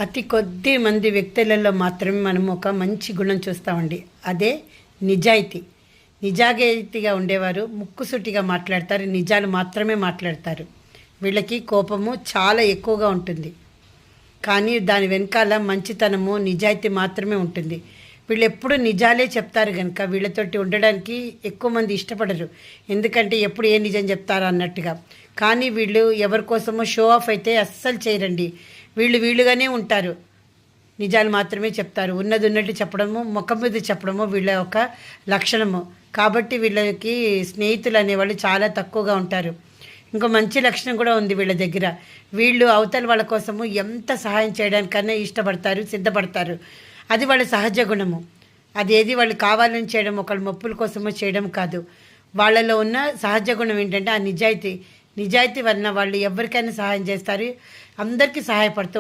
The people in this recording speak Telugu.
అతి కొద్ది మంది వ్యక్తులలో మాత్రమే మనం ఒక మంచి గుణం చూస్తామండి. అదే నిజాయితీ. నిజాయితీగా ఉండేవారు ముక్కుసూటిగా మాట్లాడతారు, నిజాలు మాత్రమే మాట్లాడతారు. వీళ్ళకి కోపము చాలా ఎక్కువగా ఉంటుంది, కానీ దాని వెనకాల మంచితనము నిజాయితీ మాత్రమే ఉంటుంది. వీళ్ళు ఎప్పుడు నిజాలే చెప్తారు కనుక వీళ్ళతోటి ఉండడానికి ఎక్కువ మంది ఇష్టపడరు. ఎందుకంటే ఎప్పుడు ఏ నిజం చెప్తారా అన్నట్టుగా. కానీ వీళ్ళు ఎవరి కోసమో షో ఆఫ్ అయితే అస్సలు చేయరండి. వీళ్ళుగానే ఉంటారు, నిజాలు మాత్రమే చెప్తారు. ఉన్నది ఉన్నట్టు చెప్పడము, ముఖం మీద చెప్పడము వీళ్ళ యొక్క లక్షణము. కాబట్టి వీళ్ళకి స్నేహితులు అనేవాళ్ళు చాలా తక్కువగా ఉంటారు. ఇంకో మంచి లక్షణం కూడా ఉంది వీళ్ళ దగ్గర. వీళ్ళు అవతల వాళ్ళ కోసము ఎంత సహాయం చేయడానికన్నా ఇష్టపడతారు, సిద్ధపడతారు. అది వాళ్ళ సహజ గుణము. అదేది వాళ్ళు కావాలని చేయడం, ఒకళ్ళ మొప్పుల కోసమో చేయడం కాదు. వాళ్ళలో ఉన్న సహజ గుణం ఏంటంటే ఆ నిజాయితీ వలన వాళ్ళు ఎవరికైనా సహాయం చేస్తారు, అందరికీ సహాయపడుతూ